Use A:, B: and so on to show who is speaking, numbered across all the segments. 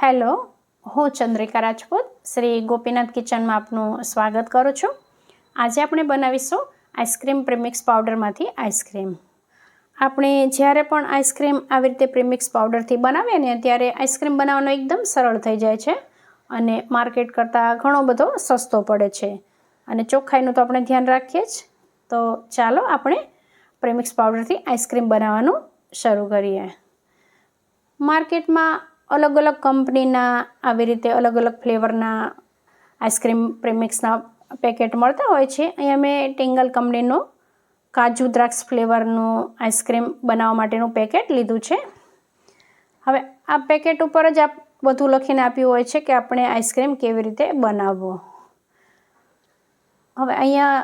A: Hello, હું ચંદ્રિકા રાજપૂત શ્રી ગોપીનાથ કિચનમાં આપનું સ્વાગત કરું છું. આજે આપણે બનાવીશું આઈસ્ક્રીમ પ્રીમિક્સ પાવડરમાંથી આઈસ્ક્રીમ. આપણે જ્યારે પણ આઈસ્ક્રીમ આવી રીતે પ્રીમિક્સ પાવડરથી બનાવીએ ને ત્યારે આઈસ્ક્રીમ બનાવવાનો એકદમ સરળ થઈ જાય છે અને માર્કેટ કરતાં ઘણો બધો સસ્તો પડે છે અને ચોખ્ખાઈનું તો આપણે ધ્યાન રાખીએ જ. તો ચાલો આપણે પ્રીમિક્સ પાવડરથી આઈસ્ક્રીમ બનાવવાનું શરૂ કરીએ. માર્કેટમાં અલગ અલગ કંપનીના આવી રીતે અલગ અલગ ફ્લેવરના આઈસ્ક્રીમ પ્રીમિક્સના પેકેટ મળતા હોય છે. અહીંયા મેં ટિંગલ કંપનીનું કાજુ દ્રાક્ષ ફ્લેવરનું આઈસ્ક્રીમ બનાવવા માટેનું પેકેટ લીધું છે. હવે આ પેકેટ ઉપર જ બધું લખીને આપ્યું હોય છે કે આપણે આઈસ્ક્રીમ કેવી રીતે બનાવવો. હવે અહીંયા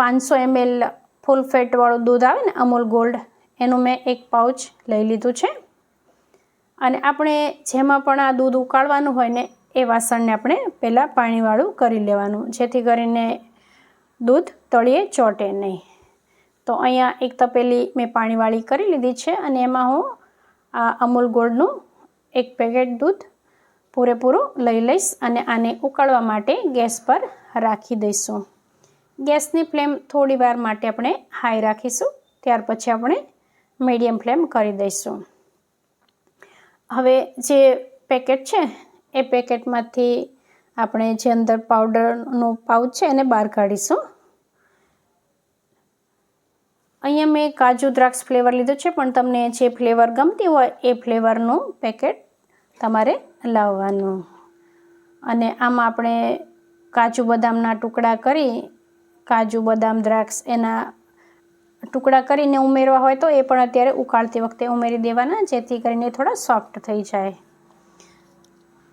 A: 500 ml ફૂલ ફેટવાળું દૂધ આવે ને અમૂલ ગોલ્ડ, એનું મેં એક પાઉચ લઈ લીધું છે. અને આપણે જેમાં પણ આ દૂધ ઉકાળવાનું હોય ને એ વાસણને આપણે પહેલાં પાણીવાળું કરી લેવાનું, જેથી કરીને દૂધ તળિયે ચોંટે નહીં. તો અહીંયા એક તપેલી મેં પાણીવાળી કરી લીધી છે અને એમાં હું આ અમૂલ ગોલ્ડનું એક પેકેટ દૂધ પૂરેપૂરું લઈ લઈશ અને આને ઉકાળવા માટે ગેસ પર રાખી દઈશું. ગેસની ફ્લેમ થોડી વાર માટે આપણે હાઈ રાખીશું, ત્યાર પછી આપણે મીડિયમ ફ્લેમ કરી દઈશું. હવે જે પેકેટ છે એ પેકેટમાંથી આપણે જે અંદર પાવડરનું પાઉચ છે એને બહાર કાઢીશું. અહીંયા મેં કાજુ દ્રાક્ષ ફ્લેવર લીધું છે, પણ તમને જે ફ્લેવર ગમતી હોય એ ફ્લેવરનું પેકેટ તમારે લાવવાનું. અને આમાં આપણે કાજુ બદામના ટુકડા કરી, કાજુ બદામ દ્રાક્ષ એના ટુકડા કરીને ઉમેરવા હોય તો એ પણ અત્યારે ઉકાળતી વખતે ઉમેરી દેવાના, જેથી કરીને થોડા સોફ્ટ થઈ જાય.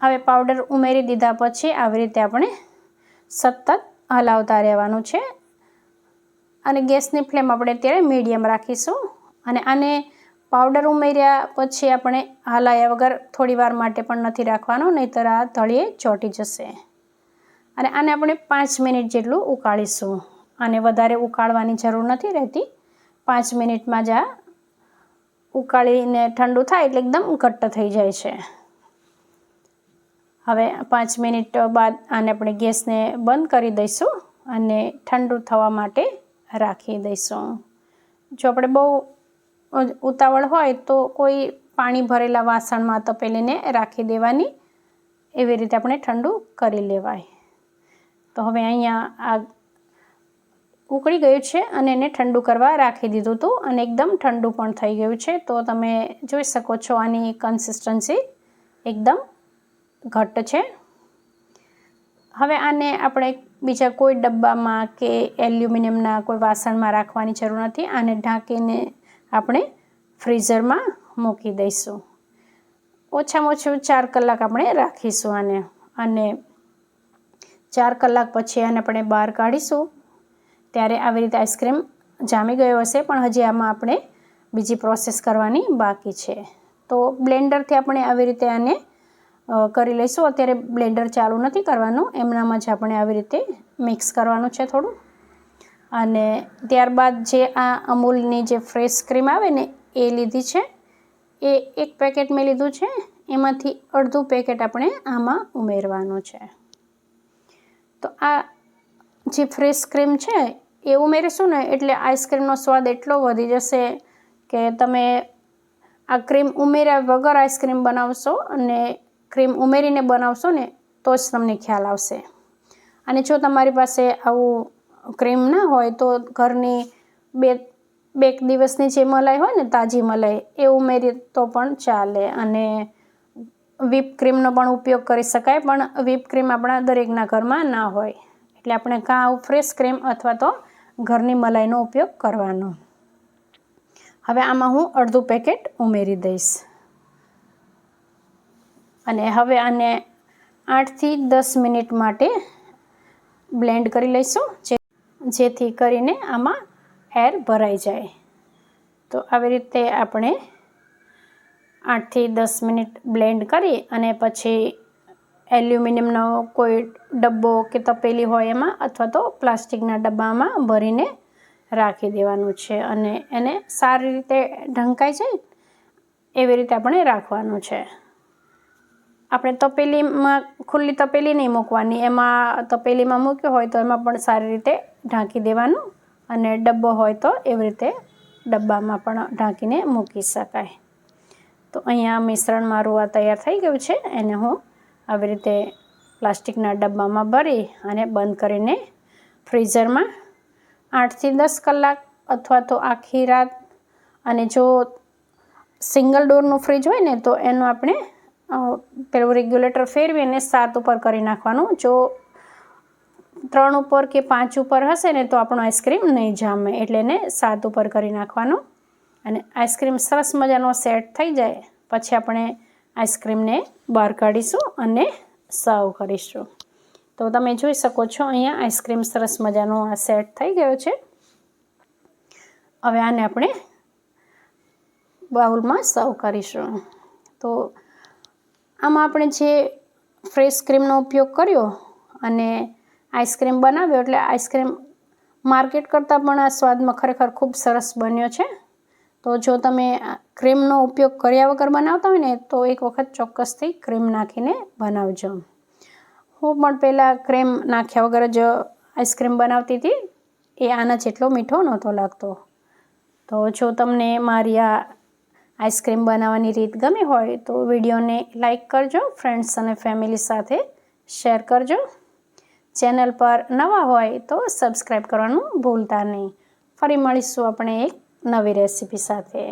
A: હવે પાવડર ઉમેરી દીધા પછી આવી રીતે આપણે સતત હલાવતા રહેવાનું છે અને ગેસની ફ્લેમ આપણે અત્યારે મીડિયમ રાખીશું. અને આને પાવડર ઉમેર્યા પછી આપણે હલાવ્યા વગર થોડી વાર માટે પણ નથી રાખવાનું, નહીંતર આ તળિયે ચોંટી જશે. અને આને આપણે 5 મિનિટ જેટલું ઉકાળીશું. આને વધારે ઉકાળવાની જરૂર નથી રહેતી. 5 મિનિટમાં જ આ ઉકાળીને ઠંડુ થાય એટલે એકદમ ઘટ્ટ થઈ જાય છે. હવે 5 મિનિટ બાદ આને આપણે ગેસને બંધ કરી દઈશું અને ઠંડુ થવા માટે રાખી દઈશું. જો આપણે બહુ ઉતાવળ હોય તો કોઈ પાણી ભરેલા વાસણમાં તપેલીને રાખી દેવાની, એવી રીતે આપણે ઠંડુ કરી લેવાય. તો હવે અહીંયા આ ઉકળી ગયું છે અને એને ઠંડુ કરવા રાખી દીધું હતું અને એકદમ ઠંડુ પણ થઈ ગયું છે. તો તમે જોઈ શકો છો આની કન્સિસ્ટન્સી એકદમ ઘટ્ટ છે. હવે આને આપણે બીજા કોઈ ડબ્બામાં કે એલ્યુમિનિયમના કોઈ વાસણમાં રાખવાની જરૂર નથી. આને ઢાંકીને આપણે ફ્રીઝરમાં મૂકી દઈશું. ઓછામાં ઓછું 4 કલાક આપણે રાખીશું આને. અને 4 કલાક પછી આને આપણે બહાર કાઢીશું ત્યારે આવી રીતે આઈસ્ક્રીમ જામી ગયો હશે, પણ હજી આમાં આપણે બીજી પ્રોસેસ કરવાની બાકી છે. તો બ્લેન્ડરથી આપણે આવી રીતે આને કરી લઈશું. અત્યારે બ્લેન્ડર ચાલુ નથી કરવાનું, એમનામાં જ આપણે આવી રીતે મિક્સ કરવાનું છે થોડું. અને ત્યારબાદ જે આ અમૂલની જે ફ્રેશ ક્રીમ આવે ને એ લીધી છે, એ એક પેકેટ મેં લીધું છે. એમાંથી અડધું પેકેટ આપણે આમાં ઉમેરવાનું છે. તો આ જે ફ્રેશ ક્રીમ છે એ ઉમેરીશું ને એટલે આઈસ્ક્રીમનો સ્વાદ એટલો વધી જશે કે તમે આ ક્રીમ ઉમેર્યા વગર આઈસ્ક્રીમ બનાવશો અને ક્રીમ ઉમેરીને બનાવશો ને તો જ તમને ખ્યાલ આવશે. અને જો તમારી પાસે આવું ક્રીમ ના હોય તો ઘરની બે દિવસની જે મલાઈ હોય ને, તાજી મલાઈ, એ ઉમેરી તો પણ ચાલે. અને વ્હીપ ક્રીમનો પણ ઉપયોગ કરી શકાય, પણ વ્હીપ ક્રીમ આપણા દરેકના ઘરમાં ના હોય, એટલે આપણે કાં ફ્રેશ ક્રીમ અથવા તો ઘરની મલાઈનો ઉપયોગ કરવાનો. હવે આમાં હું અડધું પેકેટ ઉમેરી દઈશ અને હવે આને 8 થી 10 મિનિટ માટે બ્લેન્ડ કરી લઈશું, જેથી કરીને આમાં એર ભરાઈ જાય. તો આવી રીતે આપણે 8 થી 10 મિનિટ બ્લેન્ડ કરી અને પછી એલ્યુમિનિયમનો કોઈ ડબ્બો કે તપેલી હોય એમાં, અથવા તો પ્લાસ્ટિકના ડબ્બામાં ભરીને રાખી દેવાનું છે. અને એને સારી રીતે ઢંકાઈ જાય એવી રીતે આપણે રાખવાનું છે. આપણે તપેલીમાં ખુલ્લી તપેલી નહીં મૂકવાની, એમાં તપેલીમાં મૂક્યો હોય તો એમાં પણ સારી રીતે ઢાંકી દેવાનું, અને ડબ્બો હોય તો એવી રીતે ડબ્બામાં પણ ઢાંકીને મૂકી શકાય. તો અહીંયા મિશ્રણ મારું આ તૈયાર થઈ ગયું છે. એને હું આવી રીતે પ્લાસ્ટિકના ડબ્બામાં ભરી અને બંધ કરીને ફ્રીઝરમાં 8થી 10 કલાક અથવા તો આખી રાત, અને જો સિંગલ ડોરનું ફ્રીજ હોય ને તો એનું આપણે પેલું રેગ્યુલેટર ફેરવી અને 7 ઉપર કરી નાખવાનું. જો 3 ઉપર કે 5 ઉપર હશે ને તો આપણો આઈસ્ક્રીમ નહીં જામે, એટલે એને 7 ઉપર કરી નાખવાનું. અને આઈસ્ક્રીમ સરસ મજાનો સેટ થઈ જાય પછી આપણે આઈસ્ક્રીમને બહાર કાઢીશું અને સર્વ કરીશું. તો તમે જોઈ શકો છો અહીંયા આઈસ્ક્રીમ સરસ મજાનો આ સેટ થઈ ગયો છે. હવે આને આપણે બાઉલમાં સર્વ કરીશું. તો આમાં આપણે જે ફ્રેશ ક્રીમનો ઉપયોગ કર્યો અને આઈસ્ક્રીમ બનાવ્યો, એટલે આઈસ્ક્રીમ માર્કેટ કરતાં પણ આ સ્વાદમાં ખરેખર ખૂબ સરસ બન્યો છે. તો જો તમે ક્રીમનો ઉપયોગ કર્યા વગર બનાવતા હોય ને તો એક વખત ચોક્કસથી ક્રીમ નાખીને બનાવજો. હું પણ પહેલાં ક્રીમ નાખ્યા વગર જ આઈસ્ક્રીમ બનાવતી હતી, એ આના જેટલો મીઠો નહોતો લાગતો. તો જો તમને મારી આ આઈસ્ક્રીમ બનાવવાની રીત ગમી હોય તો વિડીયોને લાઈક કરજો, ફ્રેન્ડ્સ અને ફેમિલી સાથે શેર કરજો. ચેનલ પર નવા હોય તો સબસ્ક્રાઈબ કરવાનું ભૂલતા નહીં. ફરી મળીશું આપણે એક નવી રેસીપી સાથે.